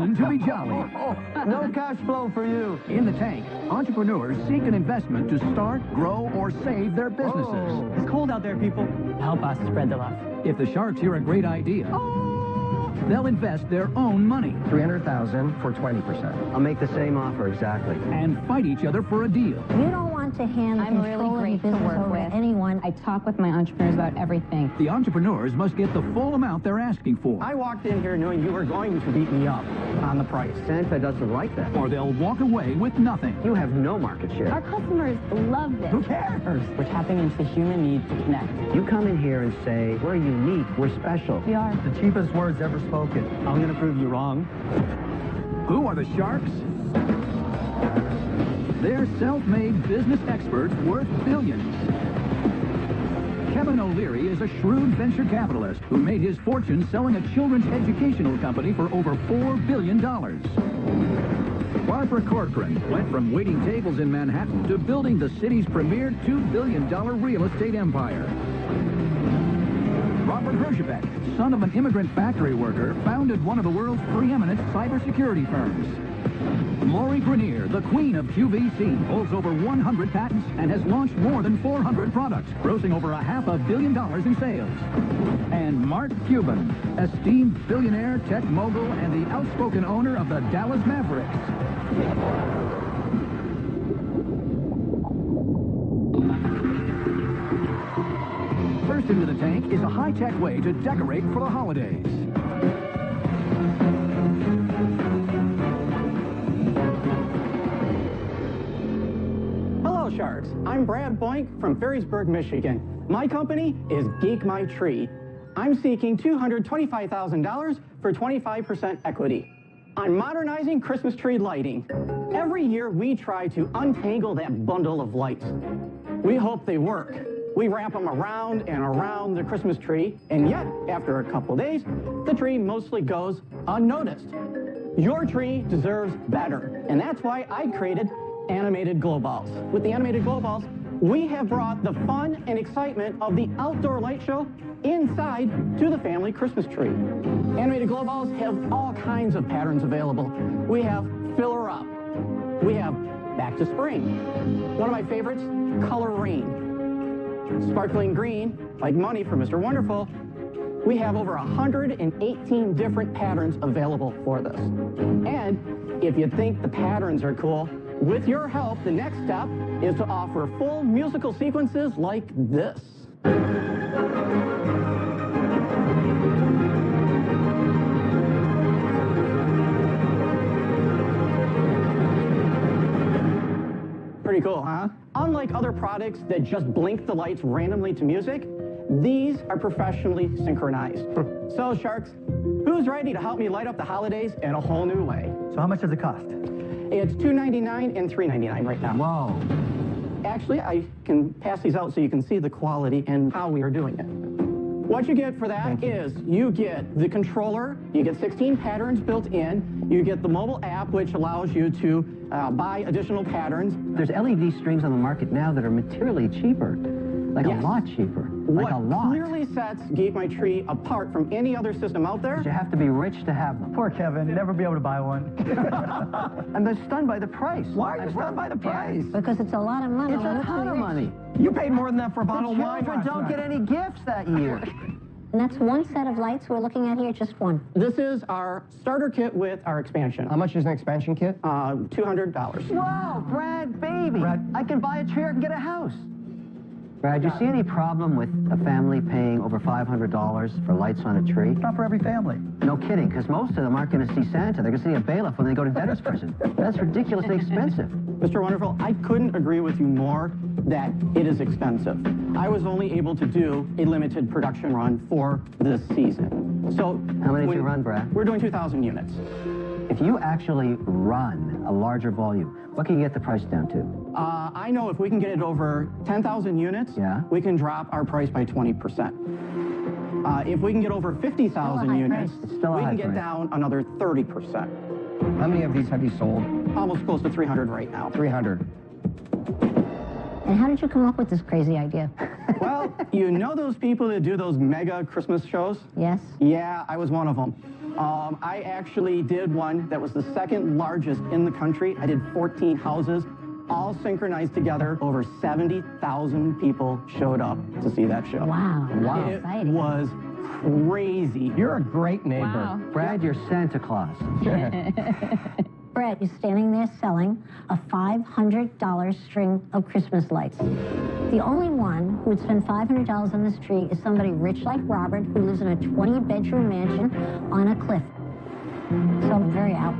reason to be jolly. No cash flow for you. In the tank, entrepreneurs seek an investment to start, grow, or save their businesses. It's cold out there, people. Help us spread the love. If the sharks hear a great idea, they'll invest their own money. $300,000 for 20%. I'll make the same offer, exactly. And fight each other for a deal. You don't want to hand the control of your business over to anyone. I talk with my entrepreneurs about everything. The entrepreneurs must get the full amount they're asking for. I walked in here knowing you were going to beat me up on the price. Santa doesn't like that. Or they'll walk away with nothing. You have no market share. Our customers love this. Who cares? We're tapping into the human need to connect. You come in here and say, we're unique, we're special. We are. The cheapest words ever spoken. I'm going to prove you wrong. Who are the sharks? They're self-made business experts worth billions. Kevin O'Leary is a shrewd venture capitalist who made his fortune selling a children's educational company for over $4 billion. Barbara Corcoran went from waiting tables in Manhattan to building the city's premier $2 billion real estate empire. Robert Herjavec, son of an immigrant factory worker, founded one of the world's preeminent cybersecurity firms. Lori Grenier, the queen of QVC, holds over 100 patents and has launched more than 400 products, grossing over $500 million in sales. And Mark Cuban, esteemed billionaire, tech mogul, and the outspoken owner of the Dallas Mavericks. First into the tank is a high-tech way to decorate for the holidays. Hello, Sharks. I'm Brad Boink from Ferrysburg, Michigan. My company is Geek My Tree. I'm seeking $225,000 for 25% equity. I'm modernizing Christmas tree lighting. Every year, we try to untangle that bundle of lights. We hope they work. We wrap them around and around the Christmas tree, and yet, after a couple days, the tree mostly goes unnoticed. Your tree deserves better, and that's why I created animated glow balls. With the animated glow balls, we have brought the fun and excitement of the outdoor light show inside to the family Christmas tree. Animated glow balls have all kinds of patterns available. We have Fill Her Up. We have Back to Spring. One of my favorites, Color Rain. Sparkling green, like money for Mr. Wonderful. We have over 118 different patterns available for this. And if you think the patterns are cool, with your help, the next step is to offer full musical sequences like this. Pretty cool, huh? Unlike other products that just blink the lights randomly to music, these are professionally synchronized. So, Sharks, who's ready to help me light up the holidays in a whole new way? So how much does it cost? It's $2.99 and $3.99 right now. Whoa. Actually, I can pass these out so you can see the quality and how we are doing it. What you get for that is you get the controller, you get 16 patterns built in, you get the mobile app, which allows you to buy additional patterns. There's LED strings on the market now that are materially cheaper. Like a lot cheaper. Like a lot. What clearly sets Geek My Tree apart from any other system out there? You have to be rich to have them. Poor Kevin, never be able to buy one. I'm stunned by the price. Why are you stunned by the price? Because it's a lot of money. It's a ton of money. You paid more than that for a bottle of The wine. children don't get any gifts that year. And that's one set of lights we're looking at here, just one. This is our starter kit with our expansion. How much is an expansion kit? $200. Wow, Brad, baby. Brad. I can buy a chair and get a house. Brad, do you see any problem with a family paying over $500 for lights on a tree? Not for every family. No kidding, because most of them aren't going to see Santa. They're going to see a bailiff when they go to debtor's prison. That's ridiculously expensive. Mr. Wonderful, I couldn't agree with you more that it is expensive. I was only able to do a limited production run for this season. So How many did you run, Brad? We're doing 2,000 units. If you actually run a larger volume, what can you get the price down to? I know if we can get it over 10,000 units, we can drop our price by 20%. If we can get over 50,000 units, we can get down another 30%. How many of these have you sold? Almost close to 300 right now. 300. And how did you come up with this crazy idea? Well, you know those people that do those mega Christmas shows? Yes. Yeah, I was one of them. I actually did one that was the second largest in the country. I did 14 houses, all synchronized together. Over 70,000 people showed up to see that show. Wow. Wow. It Exciting. was crazy. You're a great neighbor. Wow. Brad, you're Santa Claus. Brett is standing there selling a $500 string of Christmas lights. The only one who would spend $500 on this tree is somebody rich like Robert, who lives in a 20-bedroom mansion on a cliff. So I'm very out.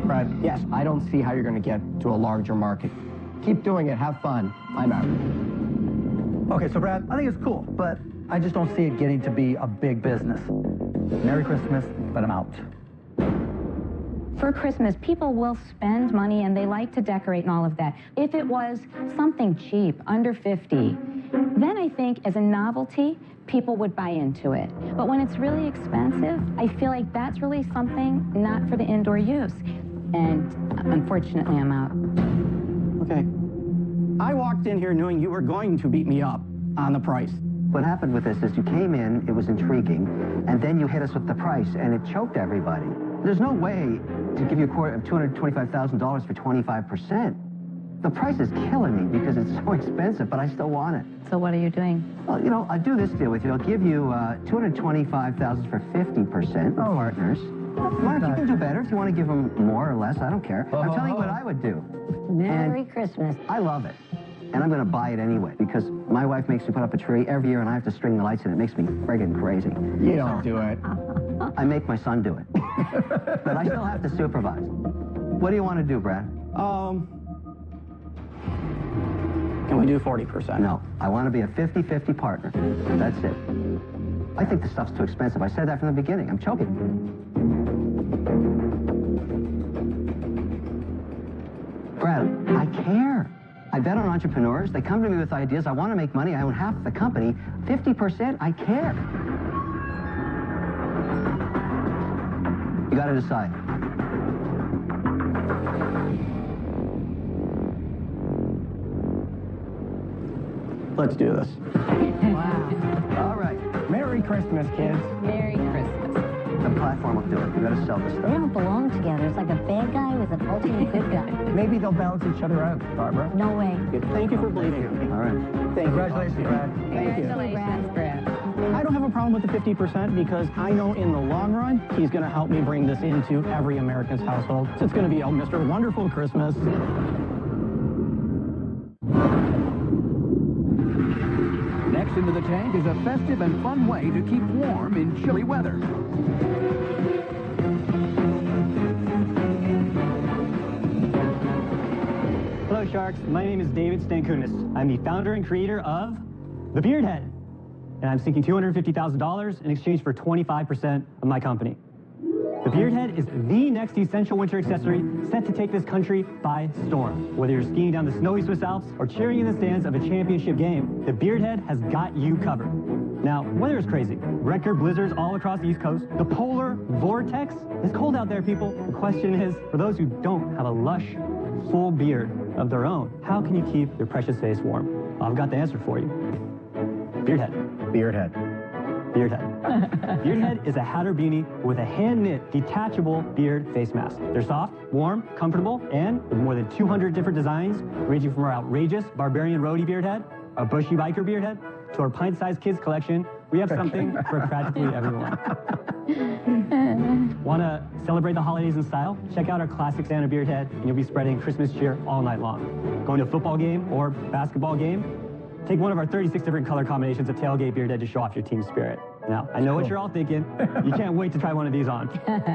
Brad, yes, I don't see how you're going to get to a larger market. Keep doing it. Have fun. I'm out. Okay, so Brad, I think it's cool, but I just don't see it getting to be a big business. Merry Christmas, but I'm out. For Christmas, people will spend money and they like to decorate and all of that. If it was something cheap, under 50, then I think as a novelty, people would buy into it. But when it's really expensive, I feel like that's really something not for the indoor use. And unfortunately, I'm out. Okay. I walked in here knowing you were going to beat me up on the price. What happened with this is you came in, it was intriguing, and then you hit us with the price, and it choked everybody. There's no way to give you a quote of $225,000 for 25%. The price is killing me because it's so expensive, but I still want it. So what are you doing? Well, you know, I'll do this deal with you. I'll give you $225,000 for 50% partners. Why don't you can do better if you want to give them more or less? I don't care. I'm telling you what I would do. Merry And Christmas. I love it. And I'm going to buy it anyway because my wife makes me put up a tree every year and I have to string the lights in. It makes me friggin' crazy. You don't do it. I make my son do it. But I still have to supervise. What do you want to do, Brad? Can we do 40%? No, I want to be a 50-50 partner. That's it. I think the stuff's too expensive. I said that from the beginning. I'm choking. Brad, I care. I bet on entrepreneurs. They come to me with ideas. I want to make money. I own half of the company. 50%, I care. You got to decide. Let's do this. Wow. All right. Merry Christmas, kids. Merry Christmas. The platform will do it. You got to sell this They stuff. don't belong together. It's like a bad guy with an ultimate good guy. Maybe they'll balance each other out, Barbara. No way. Thank you for believing in me. All right. Thank you. Congratulations, Brad. Thank you. Congratulations, Brad. I don't have a problem with the 50% because I know in the long run, he's going to help me bring this into every American's household. So it's going to be a Mr. Wonderful Christmas. Next into the tank is a festive and fun way to keep warm in chilly weather. Hello, Sharks. My name is David Stankunas. I'm the founder and creator of The Beard Head, and I'm seeking $250,000 in exchange for 25% of my company. The Beard Head is the next essential winter accessory set to take this country by storm. Whether you're skiing down the snowy Swiss Alps or cheering in the stands of a championship game, the Beard Head has got you covered. Now, weather is crazy. Record blizzards all across the East Coast. The polar vortex. It's cold out there, people. The question is, for those who don't have a lush, full beard of their own, how can you keep your precious face warm? Well, I've got the answer for you. Beard Head. Beard head. Beard Head. Beard Head is a Hatter beanie with a hand-knit, detachable beard face mask. They're soft, warm, comfortable, and with more than 200 different designs, ranging from our outrageous barbarian roadie beard head, a bushy biker beard head, to our pint-sized kids collection. We have something for practically everyone. Want to celebrate the holidays in style? Check out our classic Santa beard head, and you'll be spreading Christmas cheer all night long. Going to a football game or basketball game? Take one of our 36 different color combinations of tailgate beard head to show off your team spirit. Now, I know what you're all thinking. You can't wait to try one of these on.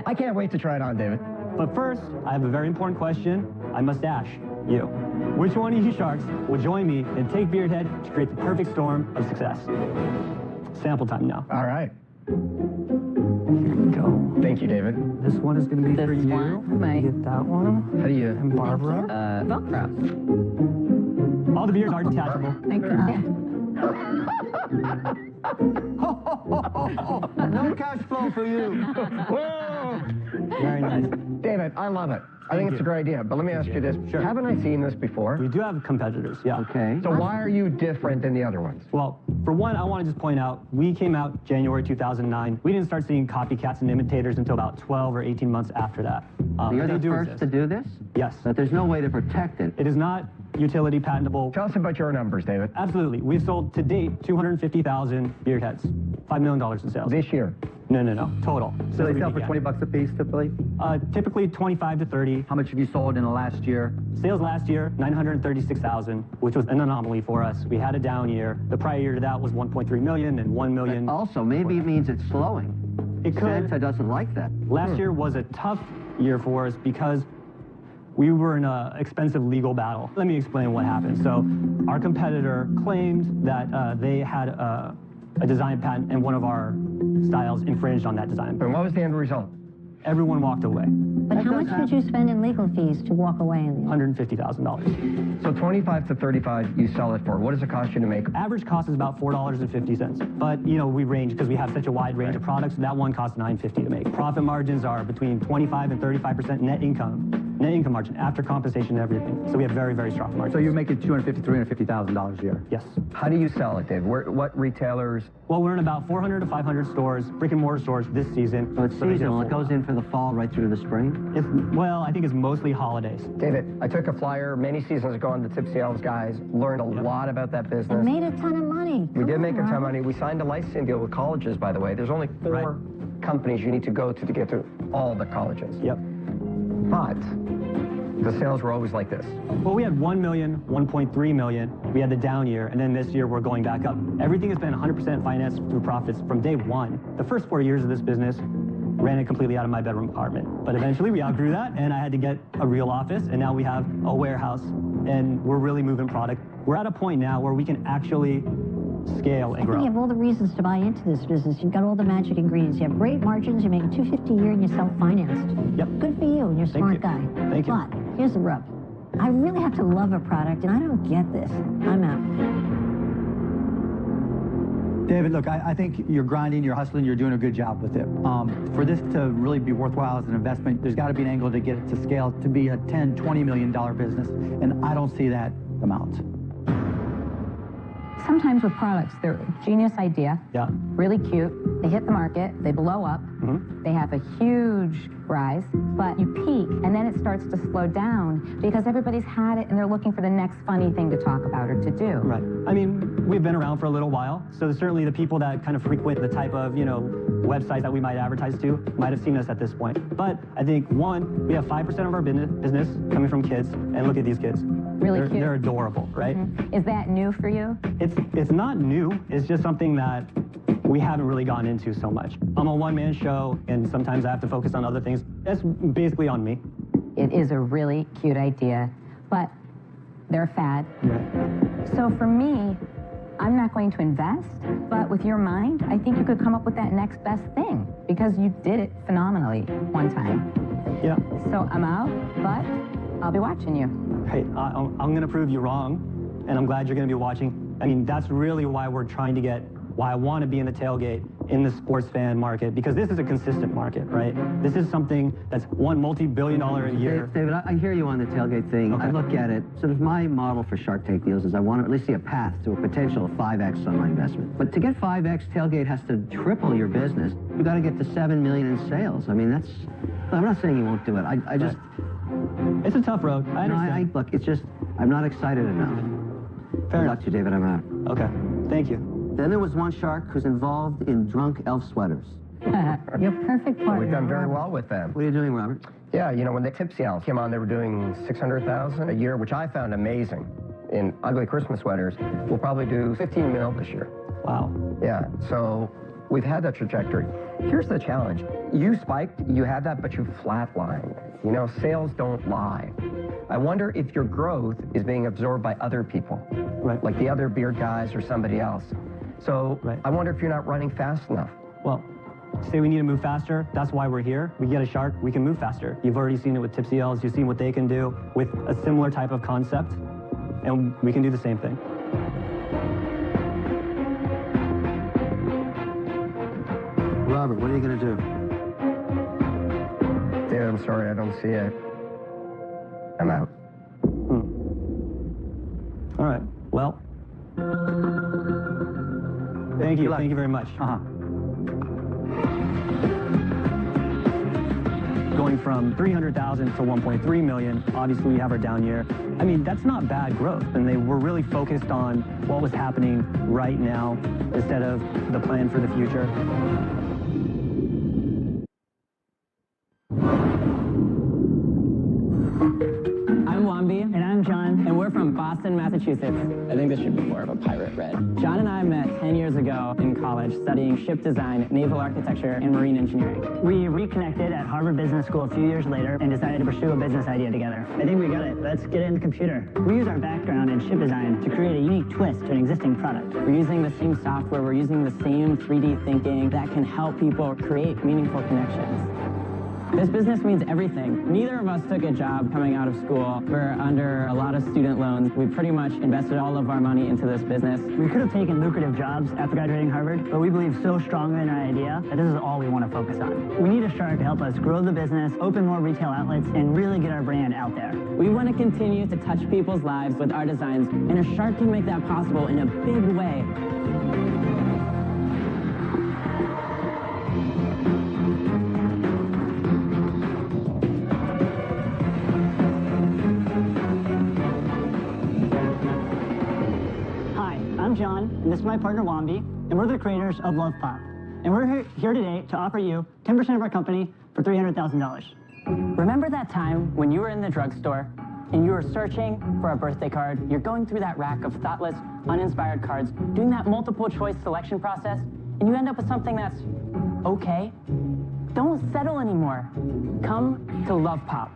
I can't wait to try it on, David. But first, I have a very important question I must ask you. Which one of you Sharks will join me and take Beard Head to create the perfect storm of success? Sample time now. All right. Here we go. Thank you, David. This one is going to be for you. My Get that one. How do you... And Barbara. Velcro. All the beards are detachable. Thank you. No cash flow for you. Whoa! Very nice. David, I love it. I think it's a great idea, but let me ask you this. Sure. Haven't I seen this before? We do have competitors, yeah. Okay. So why are you different than the other ones? Well, for one, I want to just point out, we came out January 2009. We didn't start seeing copycats and imitators until about 12 or 18 months after that. You're they the do first exist. to do this? Yes. But there's no way to protect it. It is not utility patentable. Tell us about your numbers, David. Absolutely. We've sold to date 250,000 beard heads, $5 million in sales. This year. No, total. So they sell for 20 bucks a piece typically? Typically 25 to 30. How much have you sold in the last year? Sales last year, 936,000, which was an anomaly for us. We had a down year. The prior year to that was 1.3 million and 1 million. Also, maybe it means it's slowing. It could. Santa doesn't like that. Last year was a tough year for us because we were in an expensive legal battle. Let me explain what happened. So our competitor claimed that they had a design patent and one of our styles infringed on that design. And what was the end result? Everyone walked away. But how much did you spend in legal fees to walk away in the end? $150,000. So 25 to 35 you sell it for. What does it cost you to make? Average cost is about $4.50. But, you know, we range because we have such a wide range of products. That one costs $9.50 to make. Profit margins are between 25 and 35% net income margin after compensation and everything. So we have very, very strong margins. So you're making $250,000, $350,000 a year? Yes. How do you sell it, Dave? What retailers? Well, we're in about 400 to 500 stores, brick and mortar stores this season. So it's seasonal. It goes in for the fall right through the spring? Well, I think it's mostly holidays. David, I took a flyer many seasons ago on the Tipsy Elves guys, learned a lot about that business. And made a ton of money. We did make a ton of Robert. money. We signed a licensing deal with colleges, by the way. There's only 4 companies you need to go to get to all the colleges. Yep. But the sales were always like this. Well, we had 1 million, 1.3 million. We had the down year, and then this year we're going back up. Everything has been 100% financed through profits from day one. The first 4 years of this business ran it completely out of my bedroom apartment. But eventually we outgrew that, and I had to get a real office, and now we have a warehouse, and we're really moving product. We're at a point now where we can actually scale and I think grow. you have all the reasons to buy into this business. You've got all the magic ingredients. You have great margins. You're making $250 a year, and you're self-financed. Yep. Good for you. You're a smart guy. Thank you. But here's the rub. I really have to love a product, and I don't get this. I'm out. David, look, I think you're grinding, you're hustling, you're doing a good job with it. For this to really be worthwhile as an investment, there's got to be an angle to get it to scale to be a $10, $20 million business, and I don't see that amount. Sometimes with products, they're a genius idea, Yeah. really cute, they hit the market, they blow up, they have a huge rise, but you peak, and then it starts to slow down because everybody's had it and they're looking for the next funny thing to talk about or to do. Right. I mean, we've been around for a little while, so certainly the people that kind of frequent the type of, websites that we might advertise to might have seen us at this point. But I think, one, we have 5% of our business coming from kids, and look at these kids. Really cute. They're adorable, right? Is that new for you? It's not new. It's just something that we haven't really gone into so much. I'm a one-man show, and sometimes I have to focus on other things. That's basically on me. It is a really cute idea, but they're a fad. Right. So for me, I'm not going to invest, but with your mind, I think you could come up with that next best thing because you did it phenomenally one time. Yeah. So I'm out, but I'll be watching you. Hey, I'm going to prove you wrong, and I'm glad you're going to be watching. I mean, that's really why we're trying to get, why I want to be in the tailgate in the sports fan market, because this is a consistent market, right? This is something that's $1 multi-billion-dollar a year. David, I hear you on the tailgate thing. Okay. I look at it, sort of my model for Shark Tank deals is I want to at least see a path to a potential of 5X on my investment. But to get 5X, tailgate has to triple your business. You've got to get to 7 million in sales. I mean, that's, I'm not saying you won't do it. I just... It's a tough road. I understand. Look, it's just, I'm not excited enough. Fair Good enough. luck to you, David, I'm out. Okay, thank you. Then there was one shark who's involved in drunk elf sweaters. You're perfect partner. We've done very well with them. What are you doing, Robert? Yeah, when the Tipsy Elves came on, they were doing $600,000 a year, which I found amazing. In ugly Christmas sweaters, we'll probably do 15 mil this year. Wow. Yeah, so we've had that trajectory. Here's the challenge. You spiked, you had that, but you flatlined. Sales don't lie. I wonder if your growth is being absorbed by other people, Right. like the other beard guys or somebody else. So Right. I wonder if you're not running fast enough. Well, say we need to move faster. That's why we're here. We get a shark, we can move faster. You've already seen it with Tipsy Elves. You've seen what they can do with a similar type of concept, and we can do the same thing. Robert, what are you going to do? Dan, I'm sorry, I don't see it. I'm out. All right. Well, thank you. Thank you very much. Going from 300,000 to 1.3 million, obviously we have our down year. I mean, that's not bad growth, and they were really focused on what was happening right now instead of the plan for the future. And I'm John, and we're from Boston, Massachusetts. I think this should be more of a pirate red. John and I met 10 years ago in college studying ship design, naval architecture, and marine engineering. We reconnected at Harvard Business School a few years later and decided to pursue a business idea together. I think we got it. Let's get in the computer. We use our background in ship design to create a unique twist to an existing product. We're using the same software, we're using the same 3D thinking that can help people create meaningful connections. This business means everything. Neither of us took a job coming out of school. We're under a lot of student loans. We pretty much invested all of our money into this business. We could have taken lucrative jobs after graduating Harvard, but we believe so strongly in our idea that this is all we want to focus on. We need a shark to help us grow the business, open more retail outlets, and really get our brand out there. We want to continue to touch people's lives with our designs, and a shark can make that possible in a big way. I'm John, and this is my partner Wambi, and we're the creators of Love Pop. And we're here today to offer you 10% of our company for $300,000. Remember that time when you were in the drugstore and you were searching for a birthday card? You're going through that rack of thoughtless, uninspired cards, doing that multiple choice selection process, and you end up with something that's okay? Don't settle anymore. Come to Love Pop,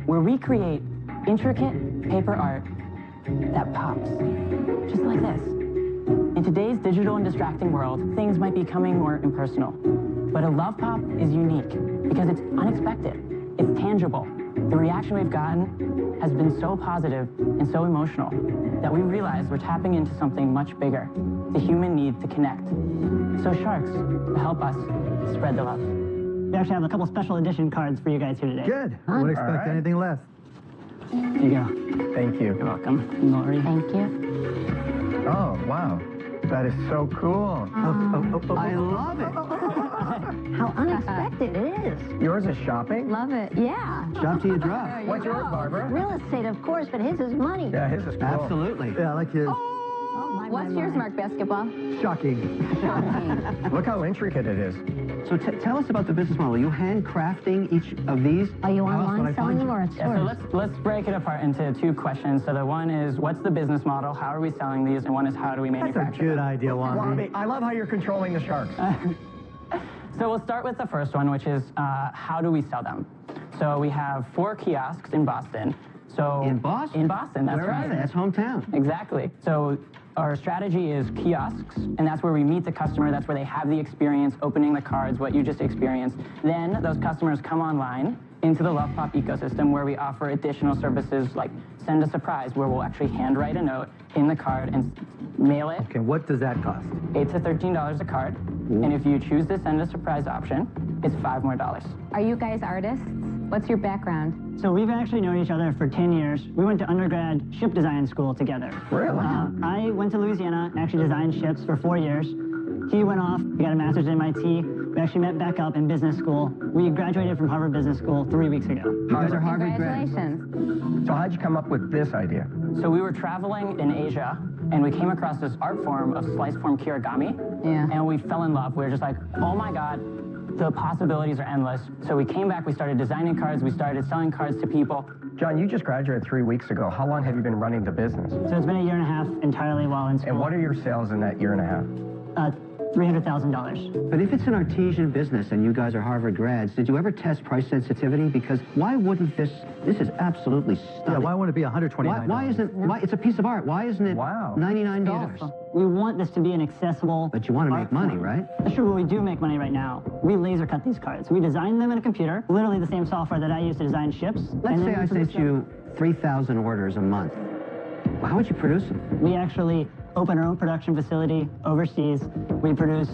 where we create intricate paper art that pops, just like this. In today's digital and distracting world, things might be becoming more impersonal. But a Love Pop is unique because it's unexpected. It's tangible. The reaction we've gotten has been so positive and so emotional that we realize we're tapping into something much bigger, the human need to connect. So sharks, help us spread the love. We actually have a couple special edition cards for you guys here today. Good. I wouldn't expect anything less. Here you go. Thank you. You're welcome. Lori. Thank you. Oh, wow. That is so cool. I love it. How unexpected it is. Yours is shopping? Love it. Yeah. Shop till you drop. What's yours, Barbara? Real estate, of course, but his is money. Yeah, his is cool. Absolutely. Yeah, I like his. What's yours, Mark Basketball? Shocking. Look how intricate it is. So tell us about the business model. Are you handcrafting each of these? Are you online selling them or at Yeah, stores? so let's break it apart into two questions. So the one is, what's the business model? How are we selling these? And one is, how do we That's manufacture a good them? idea, Wambi. I love how you're controlling the sharks. So we'll start with the first one, which is, how do we sell them? So we have 4 kiosks in Boston. So In Boston? In Boston, that's Where right. are they? That's hometown. Exactly. So our strategy is kiosks, and that's where we meet the customer. That's where they have the experience opening the cards, what you just experienced. Then those customers come online into the Love Pop ecosystem, where we offer additional services like send a surprise, where we'll actually handwrite a note in the card and mail it. Okay, what does that cost? $8 to $13 a card. And if you choose the send a surprise option, it's $5 more. Are you guys artists? What's your background? So we've actually known each other for 10 years. We went to undergrad ship design school together. Really? I went to Louisiana and actually designed ships for 4 years. He went off, he got a master's at MIT. We actually met back up in business school. We graduated from Harvard Business School 3 weeks ago. You guys are Harvard grads. Congratulations. So how'd you come up with this idea? So we were traveling in Asia, and we came across this art form of slice form kirigami. Yeah. And we fell in love. We were just like, oh my God, the possibilities are endless. So we came back, we started designing cards, we started selling cards to people. John, you just graduated 3 weeks ago. How long have you been running the business? So it's been a year and a half entirely while in school. And what are your sales in that year and a half? $300,000. But if it's an artesian business and you guys are Harvard grads, did you ever test price sensitivity? Because why wouldn't this is absolutely stunning. Yeah, why wouldn't it be $129? Why isn't, it's a piece of art. Why isn't it $99? We want this to be an accessible But you want to make art money, form. right? That's true, but we do make money right now. We laser cut these cards. We design them in a computer, literally the same software that I use to design ships. Let's and say then I we produce sent you 3,000 orders a month. Well, how would you produce them? We actually open our own production facility overseas. We produce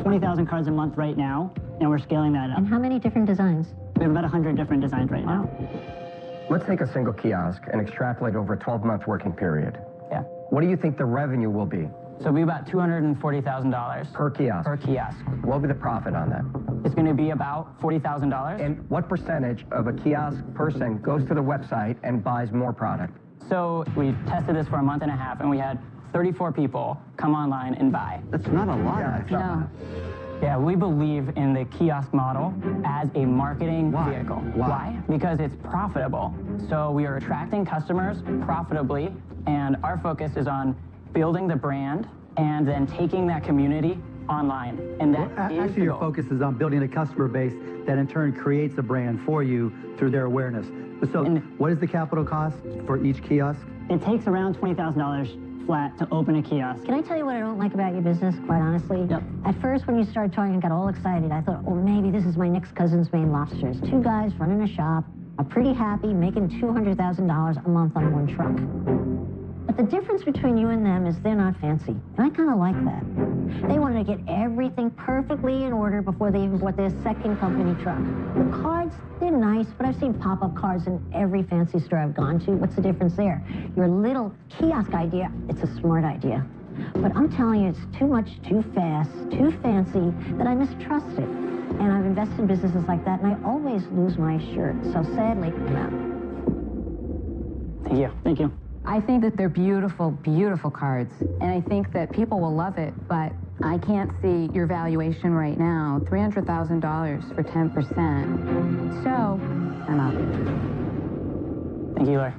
20,000 cards a month right now, and we're scaling that up. And how many different designs? We have about 100 different designs right now. Let's take a single kiosk and extrapolate over a 12-month working period. Yeah. What do you think the revenue will be? So it'll be about $240,000 Per kiosk? per kiosk. What will be the profit on that? It's going to be about $40,000. And what percentage of a kiosk person goes to the website and buys more product? So we tested this for a month and a half, and we had 34 people come online and buy. That's not a lot, actually. No. Yeah, we believe in the kiosk model as a marketing vehicle. Why? Because it's profitable. So we are attracting customers profitably, and our focus is on building the brand and then taking that community online. And that is actually, your focus is on building a customer base that in turn creates a brand for you through their awareness. So what is the capital cost for each kiosk? It takes around $20,000 flat to open a kiosk. Can I tell you what I don't like about your business, quite honestly? Yep. At first, when you started talking and got all excited, I thought, well, maybe this is my next cousin's Maine Lobsters. 2 guys running a shop, are pretty happy, making $200,000 a month on 1 truck. But the difference between you and them is they're not fancy. And I kind of like that. They wanted to get everything perfectly in order before they even bought their second company truck. The cards, they're nice, but I've seen pop-up cards in every fancy store I've gone to. What's the difference there? Your little kiosk idea, it's a smart idea. But I'm telling you, it's too much, too fast, too fancy, that I mistrust it. And I've invested in businesses like that, and I always lose my shirt. So sadly, I'm out. Thank you. Thank you. I think that they're beautiful, beautiful cards, and I think that people will love it, but I can't see your valuation right now, $300,000 for 10%. So, I'm out. Thank you, Larry.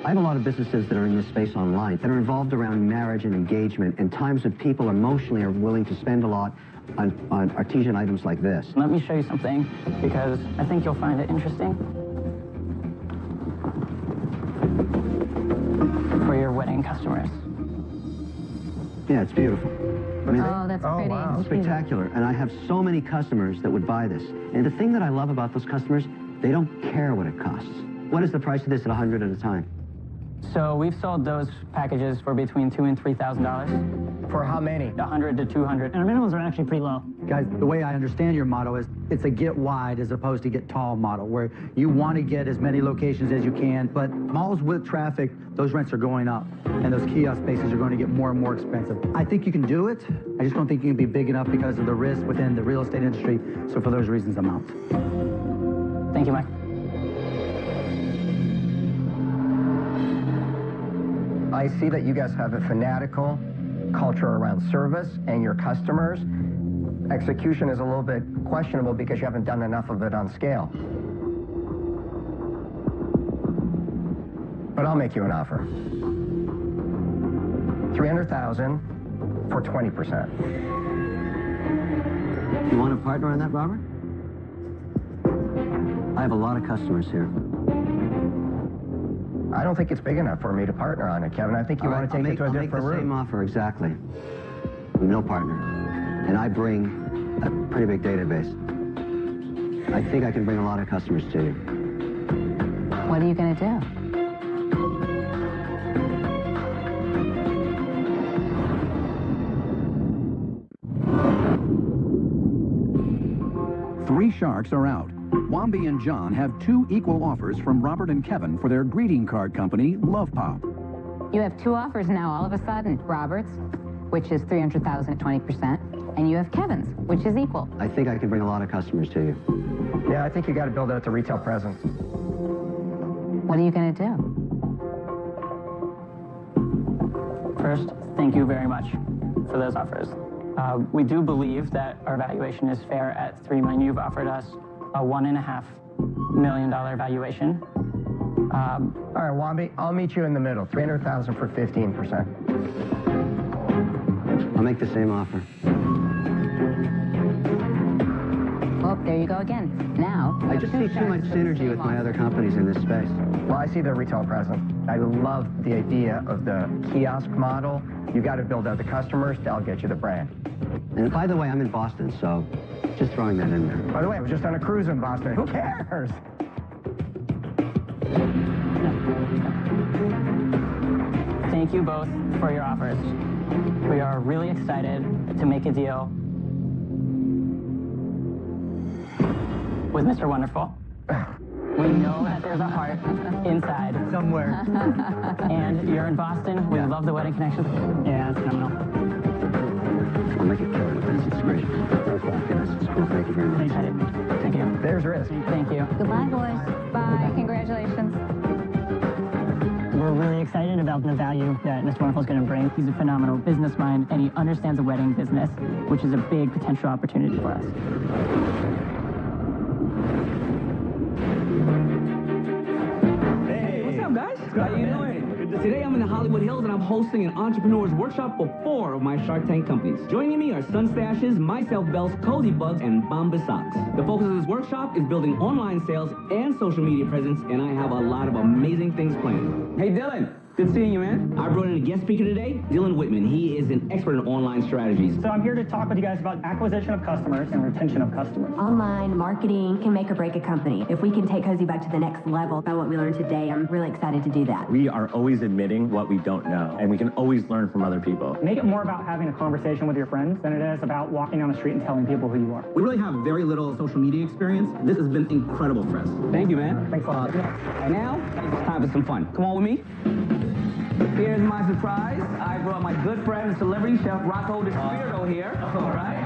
I have a lot of businesses that are in this space online that are involved around marriage and engagement and times that people emotionally are willing to spend a lot on artisan items like this. Let me show you something, because I think you'll find it interesting. For your wedding customers. Yeah, it's beautiful. I mean, Oh, that's pretty. Wow. it's spectacular. And I have so many customers that would buy this. And the thing that I love about those customers, they don't care what it costs. What is the price of this at 100 at a time? So we've sold those packages for between $2,000 and $3,000. For how many? 100 to 200. And our minimums are actually pretty low. Guys, the way I understand your model is it's a get wide as opposed to get tall model, where you want to get as many locations as you can, but malls with traffic, those rents are going up, and those kiosk spaces are going to get more and more expensive. I think you can do it. I just don't think you can be big enough because of the risk within the real estate industry. So for those reasons, I'm out. Thank you, Mike. I see that you guys have a fanatical culture around service and your customers. Execution is a little bit questionable because you haven't done enough of it on scale. But I'll make you an offer. $300,000 for 20%. You want to partner on that, Robert? I have a lot of customers here. I don't think it's big enough for me to partner on it, Kevin. I think you want to take it to a different route. I'll make the same offer, exactly. No partner. And I bring a pretty big database. I think I can bring a lot of customers to you. What are you going to do? Three sharks are out. Wambi and John have 2 equal offers from Robert and Kevin for their greeting card company, Love Pop. You have 2 offers now all of a sudden. Robert's, which is $300,000 at 20%, and you have Kevin's, which is equal. I think I can bring a lot of customers to you. Yeah, I think you got to build out the retail presence. What are you going to do? First, thank you very much for those offers. We do believe that our valuation is fair at $3 million. You've offered us a $1.5 million valuation. All right, Wambi, I'll meet you in the middle. $300,000 for 15%. I'll make the same offer. Well, there you go again. Now, I just see too much synergy with my other companies in this space. Well, I see the retail presence. I love the idea of the kiosk model. You got to build out the customers. They'll get you the brand. And by the way, I'm in Boston, so just throwing that in there. By the way, I was just on a cruise in Boston. Who cares? Thank you both for your offers. We are really excited to make a deal with Mr. Wonderful. We know that there's a heart inside. Somewhere. And you're in Boston. We love the wedding connection. Yeah, it's phenomenal. I'll make it killer with this. It's great. It's cool. Thank you very much. Thank you. There's risk. Thank you. Goodbye, boys. Bye. Congratulations. We're really excited about the value that Mr. Wonderful is going to bring. He's a phenomenal business mind, and he understands the wedding business, which is a big potential opportunity for us. Hey, what's up, guys? How you doing? Today I'm in the Hollywood Hills and I'm hosting an entrepreneur's workshop for 4 of my Shark Tank companies. Joining me are Sun Stashes, Myself Belts, Cozy Bugs, and Bombas Socks. The focus of this workshop is building online sales and social media presence, and I have a lot of amazing things planned. Hey, Dylan. Good seeing you, man. I brought in a guest speaker today, Dylan Whitman. He is an expert in online strategies. So I'm here to talk with you guys about acquisition of customers and retention of customers. Online marketing can make or break a company. If we can take Cozy Bug to the next level by what we learned today, I'm really excited to do that. We are always admitting what we don't know, and we can always learn from other people. Make it more about having a conversation with your friends than it is about walking down the street and telling people who you are. We really have very little social media experience. This has been incredible for us. Thank you, man. Thanks a lot. And now, it's time for some fun. Come on with me. Here's my surprise. I brought my good friend, the celebrity chef, Rocco DeSpirito here. All right.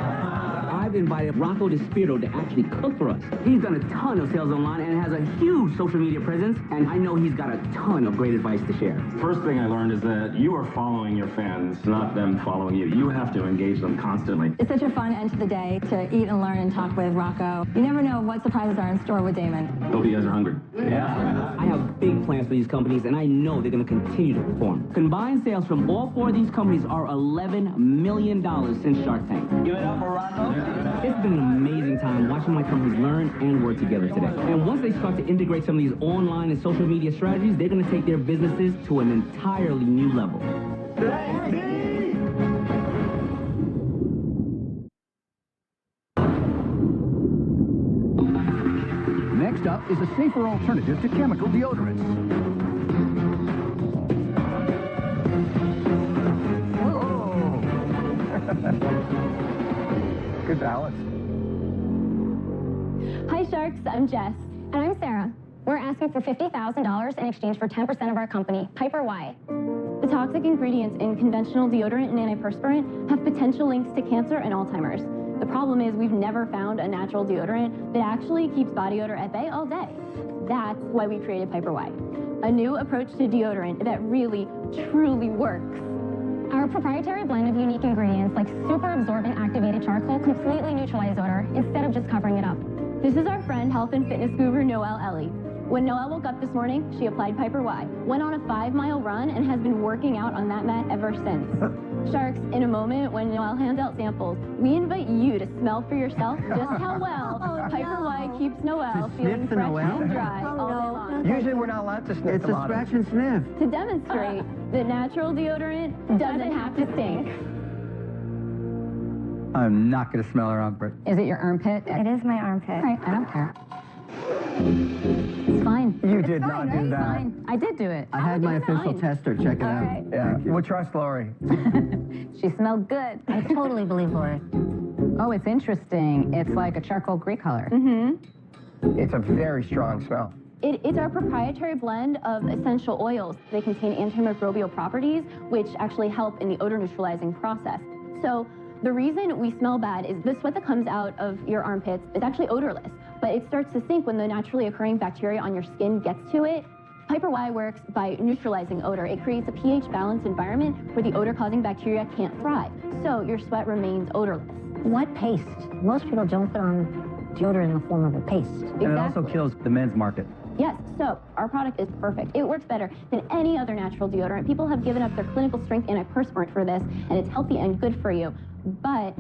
I've invited Rocco DeSpirito to actually cook for us. He's done a ton of sales online and has a huge social media presence, and I know he's got a ton of great advice to share. First thing I learned is that you are following your fans, not them following you. You have to engage them constantly. It's such a fun end to the day to eat and learn and talk with Rocco. You never know what surprises are in store with Damon. Hope you guys are hungry. Yeah. I have big plans for these companies, and I know they're going to continue to perform. Combined sales from all 4 of these companies are $11 million since Shark Tank. Give it up for Rocco. Yeah. It's been an amazing time watching my companies learn and work together today. And once they start to integrate some of these online and social media strategies, they're going to take their businesses to an entirely new level. Next up is a safer alternative to chemical deodorants. Good balance. Hi, Sharks. I'm Jess. And I'm Sarah. We're asking for $50,000 in exchange for 10% of our company, Piper Y. The toxic ingredients in conventional deodorant and antiperspirant have potential links to cancer and Alzheimer's. The problem is we've never found a natural deodorant that actually keeps body odor at bay all day. That's why we created Piper Y, a new approach to deodorant that really, truly works. Our proprietary blend of unique ingredients like super absorbent activated charcoal completely neutralize odor instead of just covering it up. This is our friend, health and fitness guru Noelle Ellie. When Noelle woke up this morning, she applied Piper Y, went on a 5-mile run, and has been working out on that mat ever since. Sharks, in a moment when Noelle hands out samples, we invite you to smell for yourself just how well Piper Y keeps Noelle feeling fresh and dry all day long. Usually we're not allowed to sniff. It's a scratch and sniff. To demonstrate that natural deodorant doesn't have to stink. I'm not going to smell her armpit. Is it your armpit? It is my armpit. All right, I don't care. It's fine. You did not do that. Fine. I did do it. I had my official tester. Check it out. Right. Yeah, we'll trust Lori. She smelled good. I totally believe Lori. Oh, it's interesting. It's like a charcoal gray color. Mm-hmm. It's a very strong smell. It's our proprietary blend of essential oils. They contain antimicrobial properties, which actually help in the odor neutralizing process. So the reason we smell bad is the sweat that comes out of your armpits is actually odorless, but it starts to stink when the naturally occurring bacteria on your skin gets to it. Piper Y works by neutralizing odor. It creates a pH-balanced environment where the odor-causing bacteria can't thrive, so your sweat remains odorless. What paste? Most people don't put on deodorant in the form of a paste. And it also kills the men's market. Yes, so our product is perfect. It works better than any other natural deodorant. People have given up their clinical strength antiperspirant for this, and it's healthy and good for you. But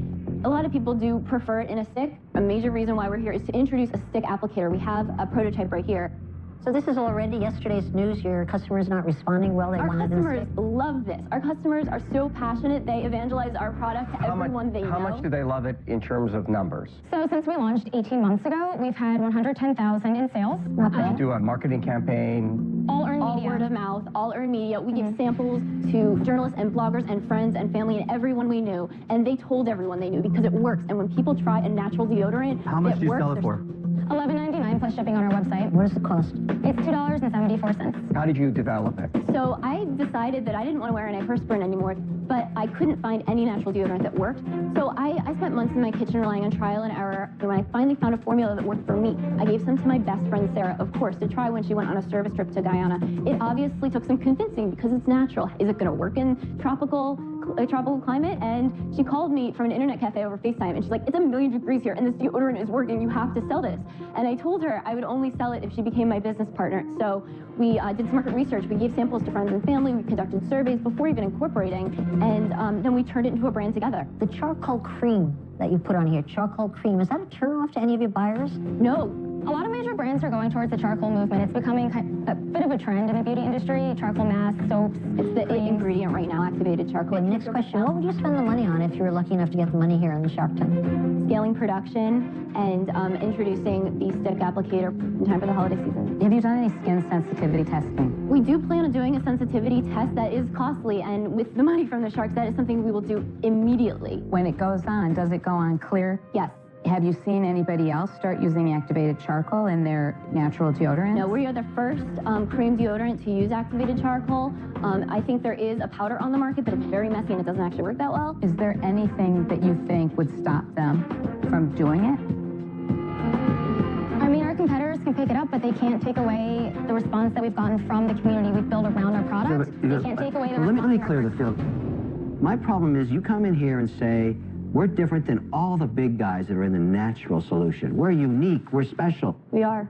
a lot of people do prefer it in a stick. A major reason why we're here is to introduce a stick applicator. We have a prototype right here. So this is already yesterday's news. Your customers not responding well. They wanted Our customers love this. Our customers are so passionate. They evangelize our product to everyone they know. How much do they love it in terms of numbers? So since we launched 18 months ago, we've had 110,000 in sales. You do a marketing campaign. All earned media. All word of mouth, all earned media. We give samples to journalists and bloggers and friends and family and everyone we knew. And they told everyone they knew because it works. And when people try a natural deodorant, how much do you sell it for? $11.99 plus shipping on our website. What does it cost? It's $2.74. How did you develop it? So I decided that I didn't want to wear an antiperspirant anymore, but I couldn't find any natural deodorant that worked. So I spent months in my kitchen relying on trial and error. And when I finally found a formula that worked for me, I gave some to my best friend Sarah, of course, to try when she went on a service trip to Guyana. It obviously took some convincing because it's natural. Is it going to work in tropical climate? And she called me from an internet cafe over FaceTime, and she's like, it's 1,000,000 degrees here, and this deodorant is working. You have to sell this. And I told her I would only sell it if she became my business partner. So we did some market research. We gave samples to friends and family. We conducted surveys before even incorporating, and then we turned it into a brand together. The charcoal cream that you put on here, charcoal cream, is that a turn-off to any of your buyers? No. A lot of major brands are going towards the charcoal movement. It's becoming a bit of a trend in the beauty industry. Charcoal masks, soaps. It's the ingredient right now, activated charcoal. Next question, what would you spend the money on if you were lucky enough to get the money here in the Shark Tank? Scaling production and introducing the stick applicator in time for the holiday season. Have you done any skin sensitivity testing? We do plan on doing a sensitivity test that is costly, and with the money from the sharks, that is something we will do immediately. When it goes on, does it go on clear? Yes. Have you seen anybody else start using activated charcoal in their natural deodorant? No, we are the first cream deodorant to use activated charcoal. I think there is a powder on the market, but it's very messy and it doesn't actually work that well. Is there anything that you think would stop them from doing it? I mean, our competitors can pick it up, but they can't take away the response that we've gotten from the community we've built around our product. They can't take away the response. Let me clear the field. My problem is you come in here and say, we're different than all the big guys that are in the natural solution. We're unique. We're special. We are.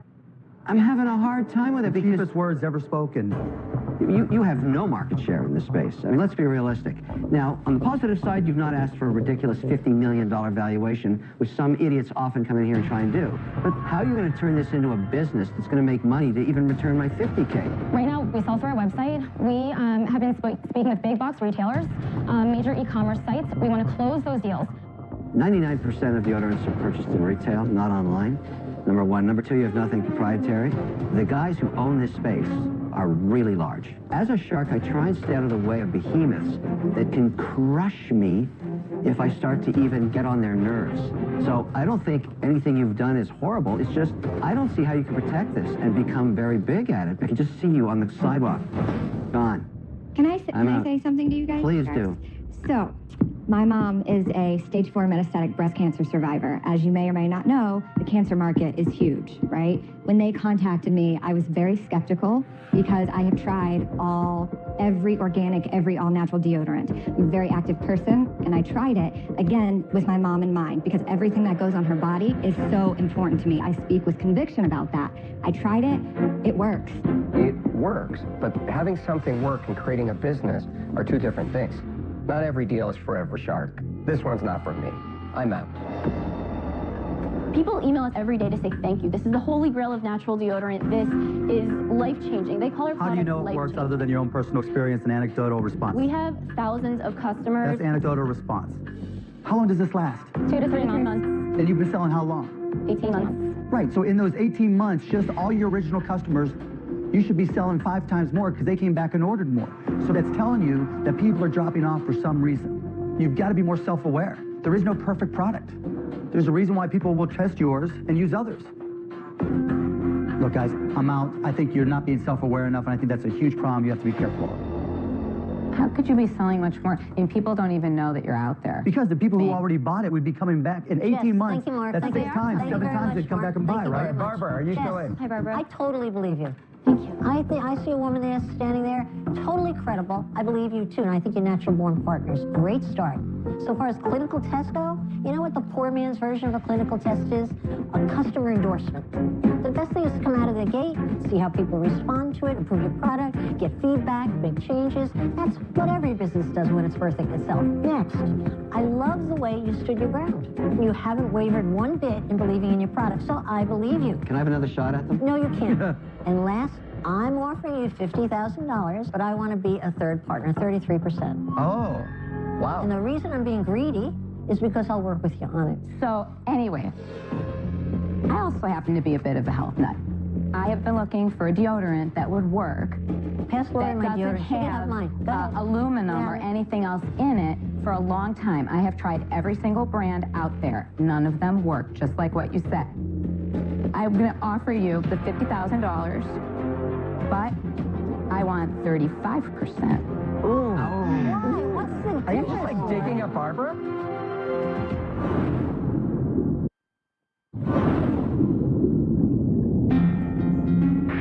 I'm having a hard time with it because... Cheapest words ever spoken. You have no market share in this space. I mean, let's be realistic. Now, on the positive side, you've not asked for a ridiculous $50 million valuation, which some idiots often come in here and try and do. But how are you going to turn this into a business that's going to make money to even return my $50K? Right now, we sell through our website. We have been speaking with big box retailers, major e-commerce sites. We want to close those deals. 99% of deodorants are purchased in retail, not online. Number one. Number two, you have nothing proprietary. The guys who own this space are really large. As a shark, I try and stay out of the way of behemoths that can crush me if I start to even get on their nerves. So I don't think anything you've done is horrible. It's just, I don't see how you can protect this and become very big at it. I can just see you on the sidewalk. Gone. Can I say something to you guys? Please do. So, my mom is a stage 4 metastatic breast cancer survivor. As you may or may not know, the cancer market is huge, right? When they contacted me, I was very skeptical because I have tried every organic, every all-natural deodorant. I'm a very active person, and I tried it, again, with my mom in mind, because everything that goes on her body is so important to me. I speak with conviction about that. I tried it. It works. It works, but having something work and creating a business are two different things. Not every deal is forever, Shark. This one's not for me. I'm out. People email us every day to say thank you. This is the holy grail of natural deodorant. This is life-changing. They call our product How do you know it works other than your own personal experience and anecdotal response? We have thousands of customers. That's anecdotal response. How long does this last? 2 to 3 months. And you've been selling how long? 18 months. Right, so in those 18 months, just all your original customers, you should be selling 5 times more because they came back and ordered more. So that's telling you that people are dropping off for some reason. You've got to be more self-aware. There is no perfect product. There's a reason why people will test yours and use others. Look, guys, I'm out. I think you're not being self-aware enough, and I think that's a huge problem you have to be careful of. How could you be selling much more? I mean, people don't even know that you're out there. Because the people who already bought it would be coming back in 18 months. Thank you, Mark. That's 6 times, 7 times they'd come back and buy, right? Barbara, are you still in? Hi, Barbara. I totally believe you. Thank you. I see a woman there standing there, totally credible. I believe you too, and I think you're natural-born partners. Great start. So far as clinical tests go, you know what the poor man's version of a clinical test is? A customer endorsement. The best thing is to come out of the gate, see how people respond to it, improve your product, get feedback, make changes. That's what every business does when it's birthing itself. Next, I love the way you stood your ground. You haven't wavered one bit in believing in your product, so I believe you. Can I have another shot at them? No, you can't. And last, I'm offering you $50,000, but I want to be a third partner, 33%. Oh, wow. And the reason I'm being greedy is because I'll work with you on it. So, anyway, I also happen to be a bit of a health nut. I have been looking for a deodorant that would work. Pass Lori my deodorant. She can have mine. Aluminum or anything else in it for a long time. I have tried every single brand out there. None of them work, just like what you said. I'm going to offer you the $50,000, but I want 35%. Ooh. What's the Are you just like digging up Barbara?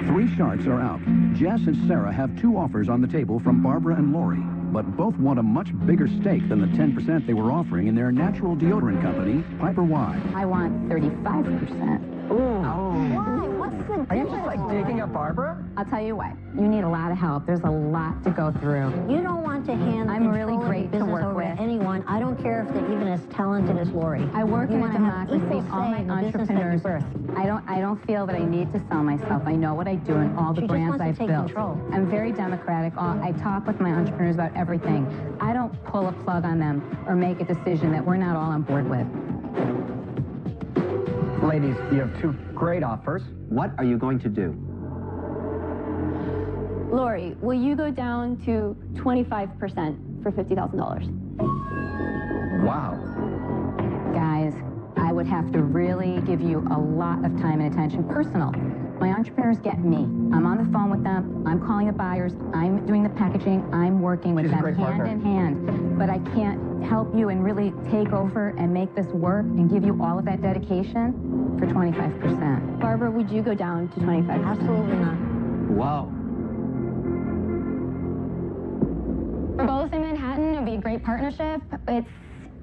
Three sharks are out. Jess and Sarah have two offers on the table from Barbara and Lori, but both want a much bigger stake than the 10% they were offering in their natural deodorant company, Piper Y. I want 35%. Are you just like digging up Barbara? I'll tell you what, you need a lot of help. There's a lot to go through. You don't want to hand I'm really control of great your to business work over with. to anyone. I don't care if they're even as talented as Lori. I work You in a want to have democracy. equal All say my in the business that you entrepreneurs. birth. I don't feel that I need to sell myself. I know what I do and all the She just brands wants to I've take built. control. I'm very democratic. I talk with my entrepreneurs about everything. I don't pull a plug on them or make a decision that we're not all on board with. Ladies, you have two great offers. What are you going to do? Lori, will you go down to 25% for $50,000? Wow. Guys, I would have to really give you a lot of time and attention. Personal. My entrepreneurs get me. I'm on the phone with them. I'm calling the buyers. I'm doing the packaging. I'm working with them hand in hand. But I can't help you and really take over and make this work and give you all of that dedication for 25%. Barbara, would you go down to 25%? Absolutely not. Wow. We're both in Manhattan. It would be a great partnership. It's,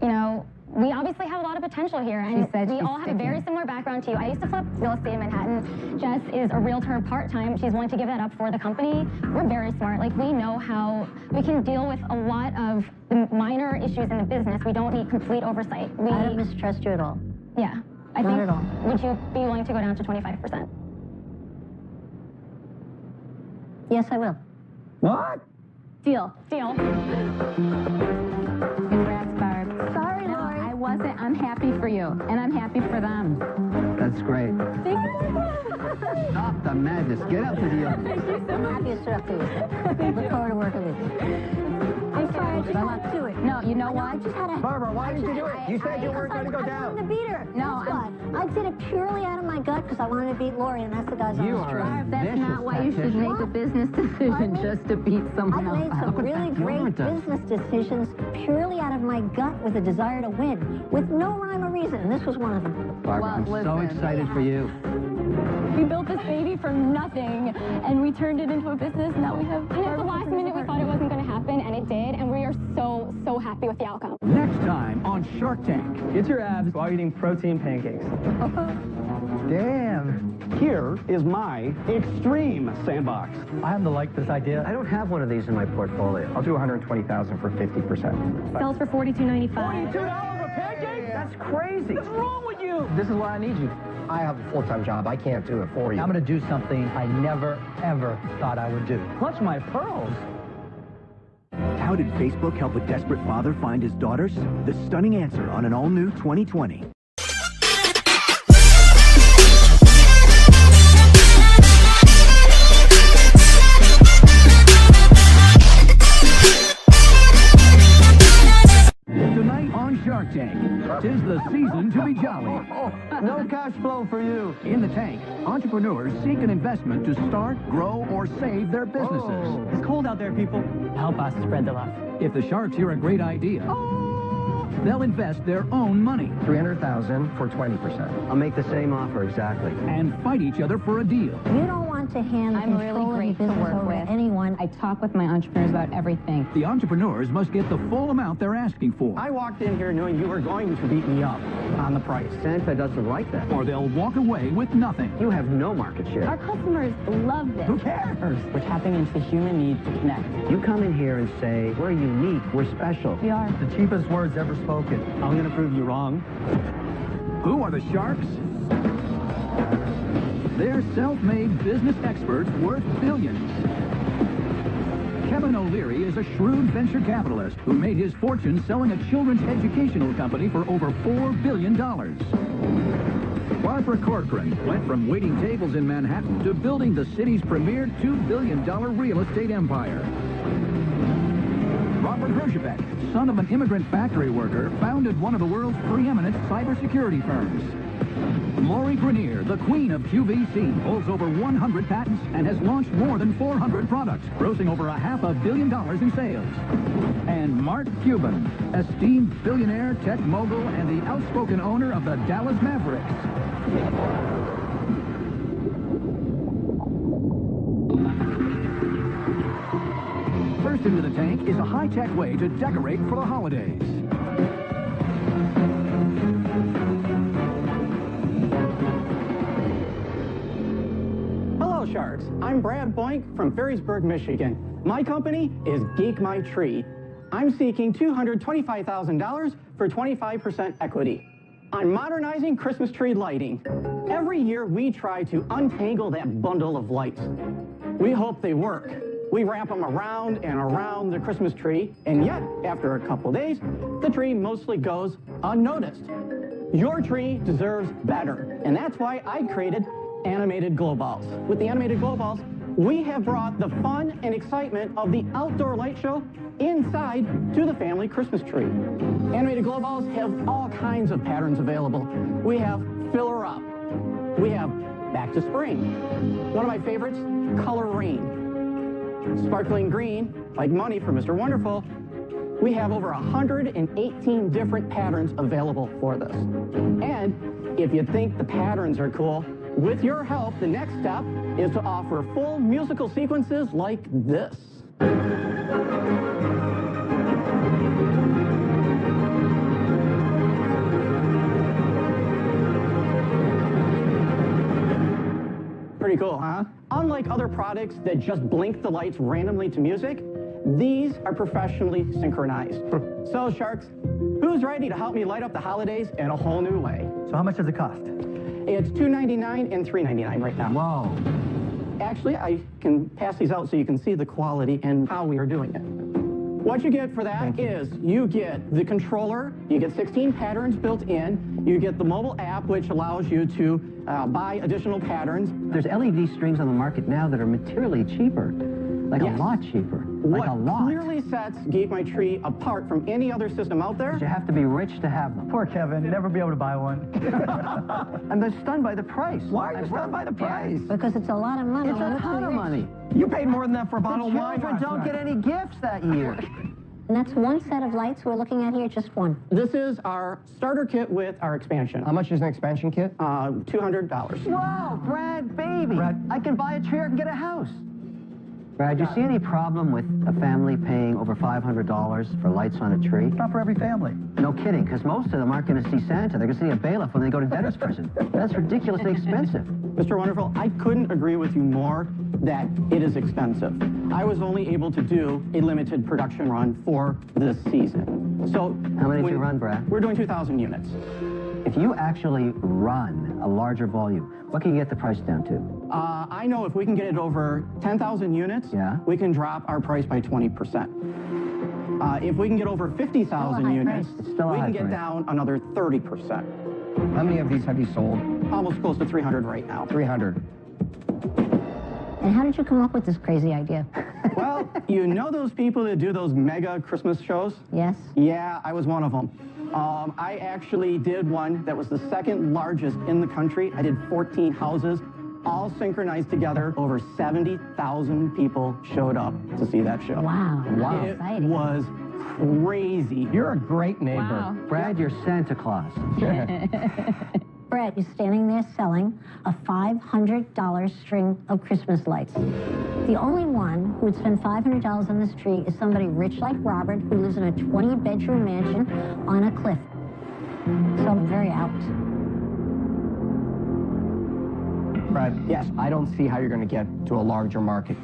you know, we obviously have a lot of potential here, and we all have a very similar background to you. I used to flip real estate in Manhattan. Jess is a realtor part-time. She's willing to give that up for the company. We're very smart. Like, we know how we can deal with a lot of the minor issues in the business. We don't need complete oversight. I don't mistrust you at all. Yeah. I Not think, at all. would you be willing to go down to 25%? Yes, I will. What? Deal. Congrats, Barb. Sorry, No, Lori. I wasn't. I'm happy for you, and I'm happy for them. That's great. Stop the madness. Get out to the I'm happy to serve you. Look forward to working with you. I'm sorry, I just had to do it. No, you know what? I just had to... Barbara, why did you do it? You said you weren't going to go I down. wanted to beat her. No, I did it purely out of my gut because I wanted to beat Lori, and that's the guy's You honest are truth. a That's vicious not why you should tactician. make a business decision just to beat someone I've else made out. some really great business decisions purely out of my gut with a desire to win, with no rhyme or reason, and this was one of them. Barbara, I'm so excited for you. We built this baby from nothing, and we turned it into a business. Now we have... And at the last minute, we thought it wasn't going to happen, and it did, and we are so happy with the outcome. Next time on Shark Tank. Get your abs while eating protein pancakes. Damn. Here is my extreme sandbox. I happen to like this idea. I don't have one of these in my portfolio. I'll do $120,000 for 50%. Sells for $42.95. $42 a pancake? That's crazy. What's wrong with you? This is where I need you. I have a full-time job. I can't do it for you. I'm going to do something I never, ever thought I would do. Clutch my pearls. How did Facebook help a desperate father find his daughters? The stunning answer on an all-new 2020. Tonight on Shark Tank, 'tis the season to be jolly. No cash flow for you. In the tank, entrepreneurs seek an investment to start, grow, or save their businesses. It's cold out there, people. Help us spread the love. If the sharks hear a great idea, they'll invest their own money $300,000 for 20%. I'll make the same offer exactly. and fight each other for a deal. You don't want to hand the I'm really control of your great to business work over with. to anyone. I talk with my entrepreneurs about everything. The entrepreneurs must get the full amount they're asking for, I walked in here knowing you were going to beat me up on the price. Santa doesn't like that. or they'll walk away with nothing. You have no market share. Our customers love this. Who cares? We're tapping into the human need to connect. You come in here and say, we're unique, we're special. We are. The cheapest words ever spoken. I'm going to prove you wrong. Who are the sharks? They're self-made business experts worth billions. Kevin O'Leary is a shrewd venture capitalist who made his fortune selling a children's educational company for over $4 billion. Barbara Corcoran went from waiting tables in Manhattan to building the city's premier $2 billion real estate empire. Robert Herjavec, son of an immigrant factory worker, founded one of the world's preeminent cybersecurity firms. Lori Grenier, the queen of QVC, holds over 100 patents and has launched more than 400 products, grossing over $500 million in sales. And Mark Cuban, esteemed billionaire, tech mogul, and the outspoken owner of the Dallas Mavericks. First into the tank is a high-tech way to decorate for the holidays. Hello, Sharks. I'm Brad Boink from Ferrysburg, Michigan. My company is Geek My Tree. I'm seeking $225,000 for 25% equity. I'm modernizing Christmas tree lighting. Every year, we try to untangle that bundle of lights. We hope they work. We wrap them around and around the Christmas tree, and yet, after a couple days, the tree mostly goes unnoticed. Your tree deserves better, and that's why I created animated glow balls. With the animated glow balls, we have brought the fun and excitement of the outdoor light show inside to the family Christmas tree. Animated glow balls have all kinds of patterns available. We have Fill Her Up. We have Back to Spring. One of my favorites, Color Rain. Sparkling Green, like money for Mr. Wonderful. We have over 118 different patterns available for this. And if you think the patterns are cool, with your help, the next step is to offer full musical sequences like this. Pretty cool, huh? Unlike other products that just blink the lights randomly to music, these are professionally synchronized. So, Sharks, who's ready to help me light up the holidays in a whole new way? So how much does it cost? It's $2.99 and $3.99 right now. Whoa. Actually, I can pass these out so you can see the quality and how we are doing it. What you get for that is you get the controller, you get 16 patterns built in, you get the mobile app, which allows you to buy additional patterns. There's LED strings on the market now that are materially cheaper, like a lot cheaper, like a lot. What clearly sets Geek My Tree apart from any other system out there? You have to be rich to have them. Poor Kevin, never be able to buy one. I'm stunned by the price. Why are you stunned by the price? Because it's a lot of money. It's a ton of money. You paid more than that for a bottle of wine. The children don't get any gifts that year. And that's one set of lights we're looking at here, just one. This is our starter kit with our expansion. How much is an expansion kit? $200. Wow, Brad, baby. Brad. I can buy a chair and get a house. Brad, do you see any problem with a family paying over $500 for lights on a tree? Not for every family. No kidding, because most of them aren't going to see Santa. They're going to see a bailiff when they go to debtor's prison. That's ridiculously expensive. Mr. Wonderful, I couldn't agree with you more that it is expensive. I was only able to do a limited production run for this season. So how many did you run, Brad? We're doing 2,000 units. If you actually run a larger volume, what can you get the price down to? I know if we can get it over 10,000 units, we can drop our price by 20%. If we can get over 50,000 units, we can get down another 30%. How many of these have you sold? Almost close to 300 right now. 300. And how did you come up with this crazy idea? Well, you know those people that do those mega Christmas shows? Yes. Yeah, I was one of them. I actually did one that was the second largest in the country. I did 14 houses, all synchronized together. Over 70,000 people showed up to see that show. Wow. Wow. It was crazy. You're a great neighbor. Wow. Brad, you're Santa Claus. Brett is standing there selling a $500 string of Christmas lights. The only one who would spend $500 on this tree is somebody rich like Robert, who lives in a 20-bedroom mansion on a cliff. So I'm very out. Brad, yes, I don't see how you're going to get to a larger market.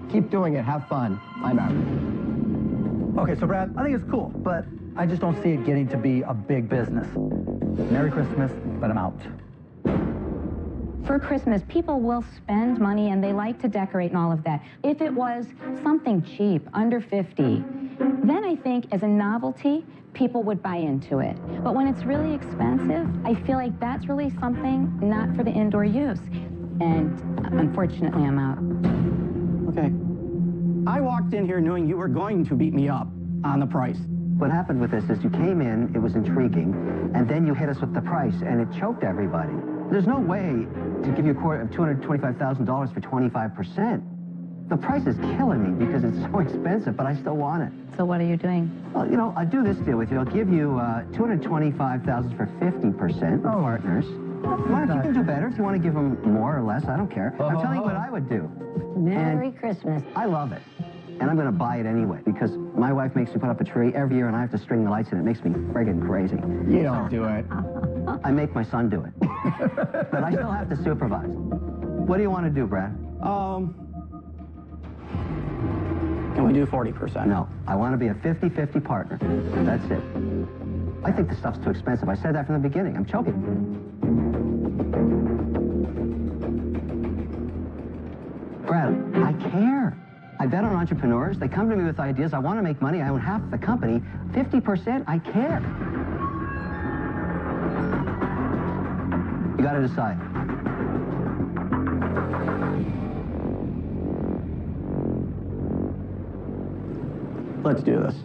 Keep doing it. Have fun. I'm out. Okay, so Brad, I think it's cool, but I just don't see it getting to be a big business. Merry Christmas, but I'm out. For Christmas, people will spend money and they like to decorate and all of that. If it was something cheap, under 50, then I think as a novelty, people would buy into it. But when it's really expensive, I feel like that's really something not for the indoor use. And unfortunately, I'm out. Okay. I walked in here knowing you were going to beat me up on the price. What happened with this is you came in, it was intriguing, and then you hit us with the price, and it choked everybody. There's no way to give you a quote of $225,000 for 25%. The price is killing me because it's so expensive, but I still want it. So what are you doing? Well, you know, I'll do this deal with you. I'll give you $225,000 for 50% partners. Mark, you can do better if you want to give them more or less. I don't care. I'm telling you what I would do. Merry Christmas. I love it. And I'm going to buy it anyway because my wife makes me put up a tree every year and I have to string the lights and it makes me friggin' crazy. You don't do it. I make my son do it. But I still have to supervise. What do you want to do, Brad? Can we do 40%? No, I want to be a 50-50 partner. That's it. I think the stuff's too expensive. I said that from the beginning. I'm choking. Brad, I care. I bet on entrepreneurs. They come to me with ideas. I want to make money. I own half the company. 50%, I care. You got to decide. Let's do this.